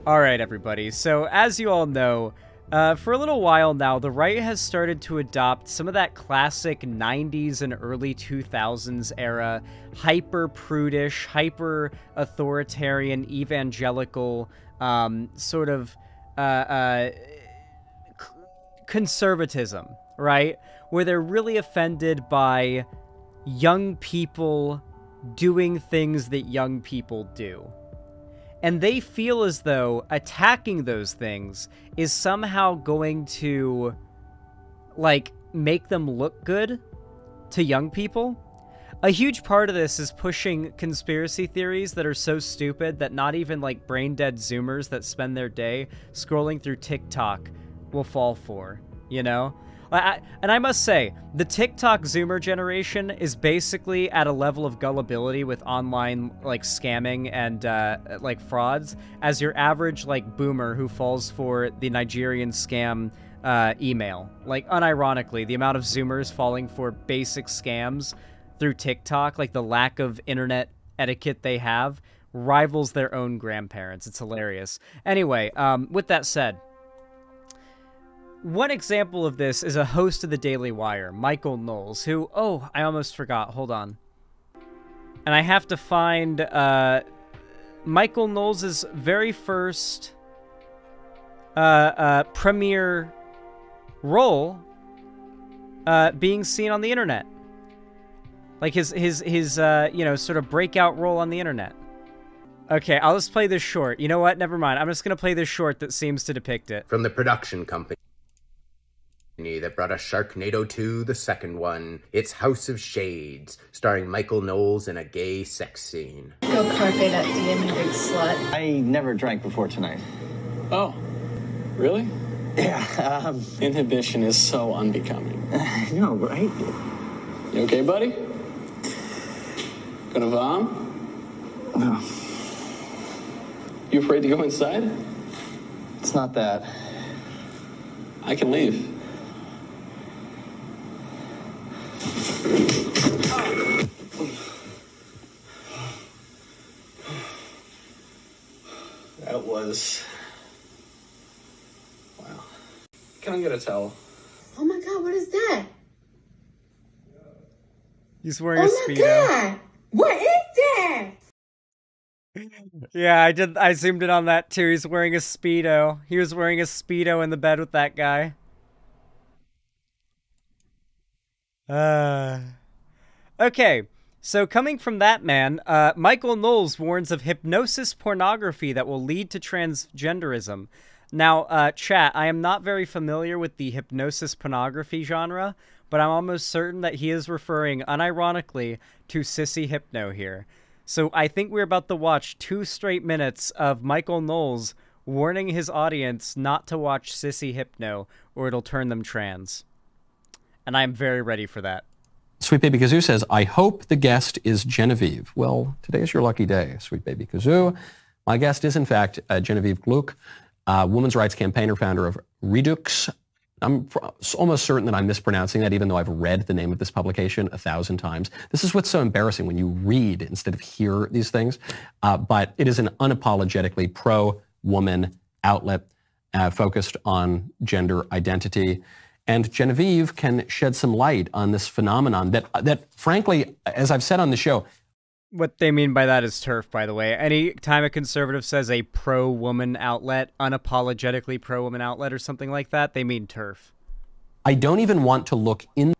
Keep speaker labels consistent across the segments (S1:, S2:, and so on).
S1: All right, everybody. So, as you all know, for a little while now, the right has started to adopt some of that classic 90s and early 2000s era hyper-prudish, hyper-authoritarian, evangelical, sort of conservatism, right? Where they're really offended by young people doing things that young people do. And they feel as though attacking those things is somehow going to, like, make them look good to young people. A huge part of this is pushing conspiracy theories that are so stupid that not even, like, brain-dead Zoomers that spend their day scrolling through TikTok will fall for, you know? And I must say, the TikTok Zoomer generation is basically at a level of gullibility with online, like, scamming and, like, frauds as your average, like, boomer who falls for the Nigerian scam email. Like, unironically, the amount of Zoomers falling for basic scams through TikTok, like, the lack of internet etiquette they have, rivals their own grandparents. It's hilarious. Anyway, with that said, one example of this is a host of the Daily Wire, Michael Knowles, who, oh, I almost forgot, hold on. And I have to find Michael Knowles' very first premiere role being seen on the internet. Like his you know, sort of breakout role on the internet. Okay, I'll just play this short. You know what? Never mind. I'm just going to play this short that seems to depict it.
S2: From the production company that brought us Sharknado 2, the second one. It's House of Shades, starring Michael Knowles in a gay sex scene.
S3: Go carpe that DM, you big slut.
S4: I never drank before tonight.
S5: Oh, really?
S4: Yeah,
S5: Inhibition is so unbecoming.
S4: I know, right?
S5: You okay, buddy? Gonna vom?
S4: No.
S5: You afraid to go inside?
S4: It's not that.
S5: I can leave.
S4: That was... wow.
S5: Can I get a towel?
S3: Oh my god, what is that?
S1: He's wearing a Speedo.
S3: Oh my god! What is that?
S1: Yeah, I zoomed in on that too. He's wearing a Speedo. He was wearing a Speedo in the bed with that guy. Okay, so coming from that man, Michael Knowles warns of hypnosis pornography that will lead to transgenderism. Now, chat, I am not very familiar with the hypnosis pornography genre, but I'm almost certain that he is referring unironically to Sissy Hypno here. So I think we're about to watch 2 straight minutes of Michael Knowles warning his audience not to watch Sissy Hypno or it'll turn them trans. And I'm very ready for that.
S6: Sweet Baby Kazoo says, I hope the guest is Genevieve. Well, today is your lucky day, Sweet Baby Kazoo. My guest is, in fact, Genevieve Gluck, women's rights campaigner, founder of Redux. I'm almost certain that I'm mispronouncing that, even though I've read the name of this publication 1,000 times. This is what's so embarrassing when you read instead of hear these things. But it is an unapologetically pro-woman outlet focused on gender identity. And Genevieve can shed some light on this phenomenon that frankly, as I've said on the show...
S1: What they mean by that is TERF, by the way. Any time a conservative says a pro-woman outlet, unapologetically pro-woman outlet or something like that, they mean TERF.
S6: I don't even want to look in...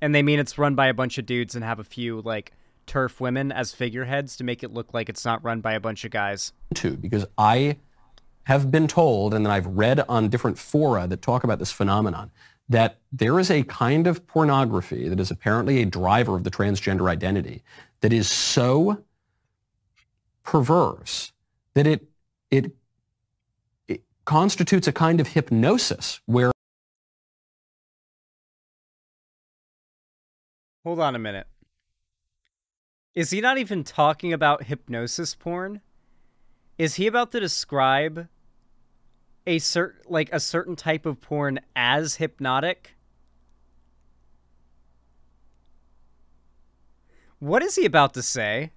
S1: And they mean it's run by a bunch of dudes and have a few, like, TERF women as figureheads to make it look like it's not run by a bunch of guys.
S6: Because I have been told, and then I've read on different fora that talk about this phenomenon, that there is a kind of pornography that is apparently a driver of the transgender identity that is so perverse that it constitutes a kind of hypnosis where...
S1: Hold on a minute. Is he not even talking about hypnosis porn? Is he about to describe a certain type of porn as hypnotic? What is he about to say?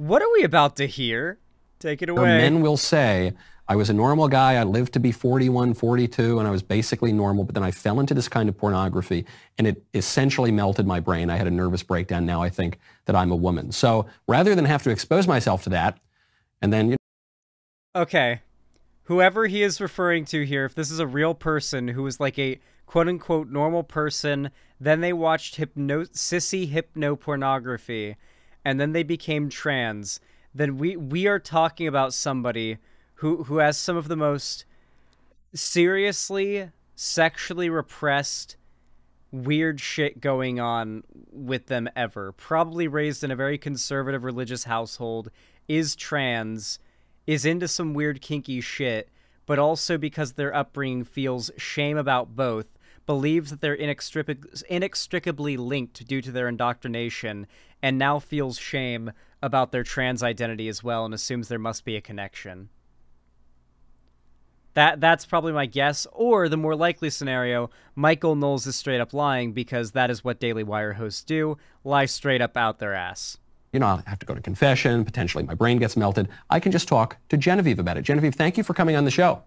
S1: What are we about to hear? Take it away.
S6: Men will say, I was a normal guy, I lived to be 41, 42, and I was basically normal, but then I fell into this kind of pornography, and it essentially melted my brain. I had a nervous breakdown. Now I think that I'm a woman. So rather than have to expose myself to that, and then...
S1: Okay. Whoever he is referring to here, if this is a real person who was like a quote-unquote normal person, then they watched sissy hypno-pornography, and then they became trans, then we are talking about somebody who has some of the most seriously sexually repressed weird shit going on with them ever. Probably raised in a very conservative religious household, is trans, is into some weird kinky shit, but also because their upbringing feels shame about both, believes that they're inextricably linked due to their indoctrination, and now feels shame about their trans identity as well and assumes there must be a connection. That's probably my guess. Or the more likely scenario, Michael Knowles is straight up lying, because that is what Daily Wire hosts do, lie straight up out their ass.
S6: I'll have to go to confession, potentially my brain gets melted. I can just talk to Genevieve about it. Genevieve, thank you for coming on the show.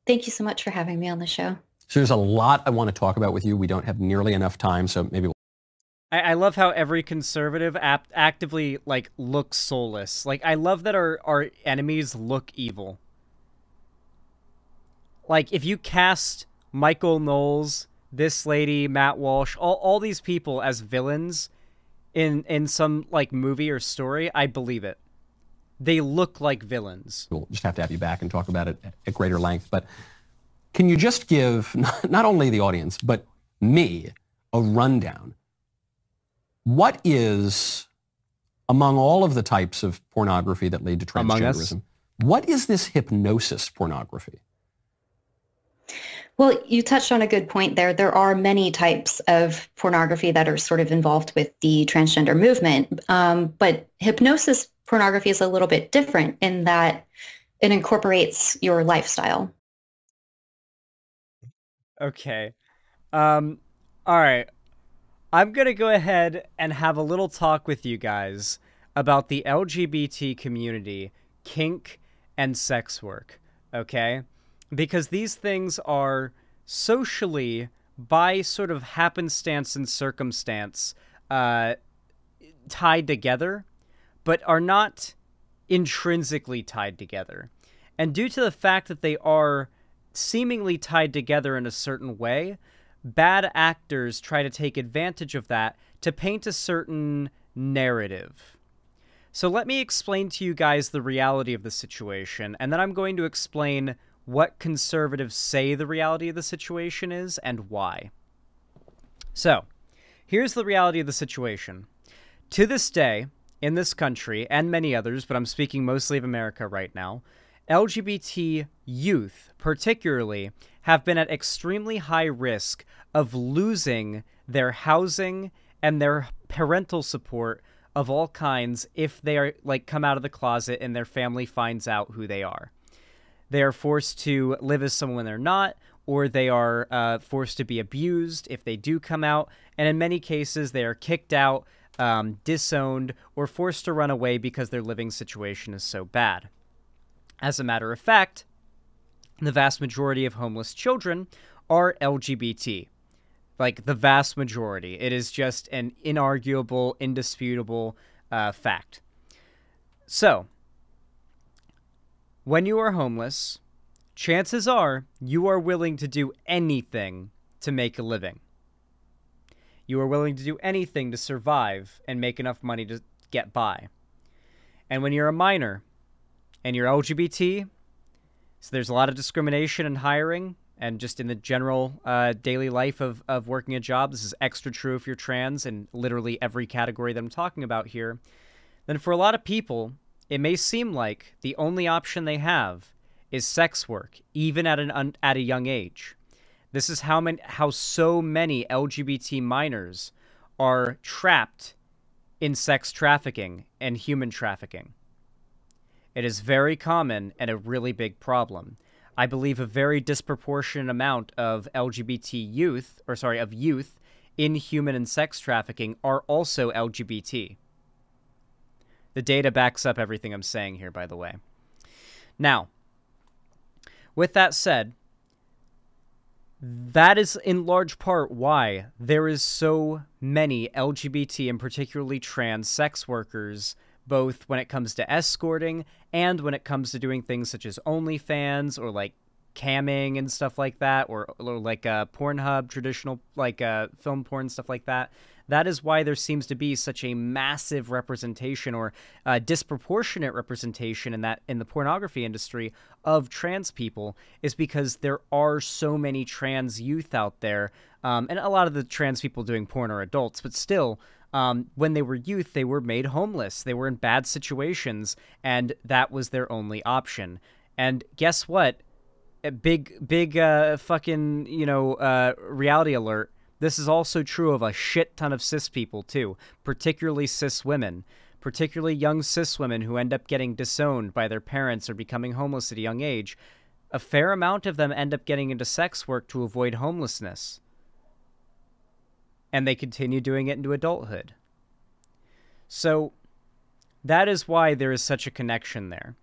S7: Thank you so much for having me on the show.
S6: So there's a lot I want to talk about with you. We don't have nearly enough time, so maybe
S1: I love how every conservative actively, like, looks soulless. Like, I love that our enemies look evil. Like, if you cast Michael Knowles, this lady, Matt Walsh, all these people as villains in some, like, movie or story, I believe it. They look like villains.
S6: we'll just have to have you back and talk about it at greater length. But can you just give not only the audience, but me, a rundown? What is, among all of the types of pornography that lead to transgenderism, what is this hypnosis pornography?
S7: Well, you touched on a good point there. There are many types of pornography that are sort of involved with the transgender movement. But hypnosis pornography is a little bit different in that it incorporates your lifestyle.
S1: Okay. All right. I'm going to go ahead and have a little talk with you guys about the LGBT community, kink, and sex work, okay? Because these things are socially, by sort of happenstance and circumstance, tied together, but are not intrinsically tied together. And due to the fact that they are seemingly tied together in a certain way, bad actors try to take advantage of that to paint a certain narrative. So let me explain to you guys the reality of the situation, and then I'm going to explain what conservatives say the reality of the situation is and why. So, here's the reality of the situation. To this day, in this country, and many others, but I'm speaking mostly of America right now, LGBT youth, particularly, have been at extremely high risk of losing their housing and their parental support of all kinds if they are, like, come out of the closet and their family finds out who they are. They are forced to live as someone they're not, or they are forced to be abused if they do come out, and in many cases they are kicked out, disowned, or forced to run away because their living situation is so bad. As a matter of fact, the vast majority of homeless children are LGBT. Like, the vast majority. It is just an inarguable, indisputable fact. So, when you are homeless, chances are you are willing to do anything to make a living. You are willing to do anything to survive and make enough money to get by. And when you're a minor and you're LGBT, so there's a lot of discrimination in hiring and just in the general daily life of working a job. This is extra true if you're trans and literally every category that I'm talking about here. Then for a lot of people, it may seem like the only option they have is sex work, even at a young age. This is how so many LGBT minors are trapped in sex trafficking and human trafficking. It is very common and a really big problem. I believe a very disproportionate amount of youth in human and sex trafficking are also LGBT. The data backs up everything I'm saying here, by the way. Now, with that said, that is in large part why there is so many LGBT and particularly trans sex workers, both when it comes to escorting and when it comes to doing things such as OnlyFans or like camming and stuff like that, or like Pornhub, traditional like film porn, stuff like that. That is why there seems to be such a massive representation or disproportionate representation in the pornography industry of trans people, is because there are so many trans youth out there, and a lot of the trans people doing porn are adults, but still, when they were youth, they were made homeless. They were in bad situations, and that was their only option. And guess what? A big fucking, reality alert. This is also true of a shit ton of cis people, too, particularly cis women, particularly young cis women who end up getting disowned by their parents or becoming homeless at a young age. A fair amount of them end up getting into sex work to avoid homelessness. And they continue doing it into adulthood. So that is why there is such a connection there.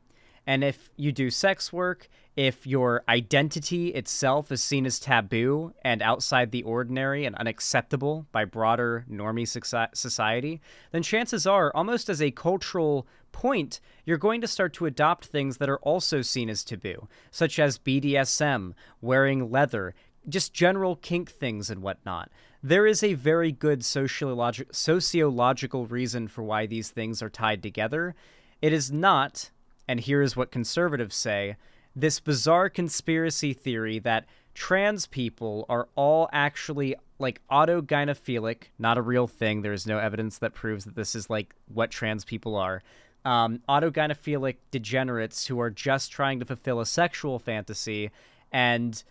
S1: And if you do sex work, if your identity itself is seen as taboo and outside the ordinary and unacceptable by broader normie society, then chances are, almost as a cultural point, you're going to start to adopt things that are also seen as taboo, such as BDSM, wearing leather, just general kink things and whatnot. There is a very good sociological reason for why these things are tied together. It is not, and here is what conservatives say, this bizarre conspiracy theory that trans people are all actually like autogynephilic, not a real thing. There is no evidence that proves that this is like what trans people are. Autogynephilic degenerates who are just trying to fulfill a sexual fantasy, and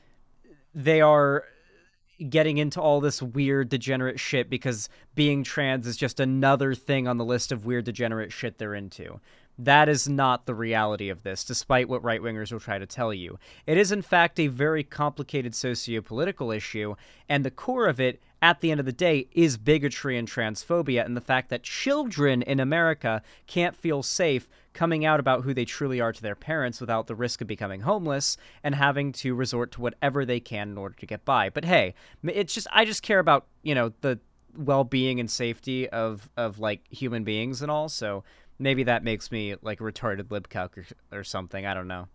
S1: they are getting into all this weird degenerate shit because being trans is just another thing on the list of weird degenerate shit they're into. That is not the reality of this, despite what right-wingers will try to tell you. It is, in fact, a very complicated socio-political issue, and the core of it, at the end of the day, is bigotry and transphobia, and the fact that children in America can't feel safe coming out about who they truly are to their parents without the risk of becoming homeless and having to resort to whatever they can in order to get by. But hey, it's just, I just care about, the well-being and safety of like human beings and all, so maybe that makes me like a retarded libcalc or something. I don't know.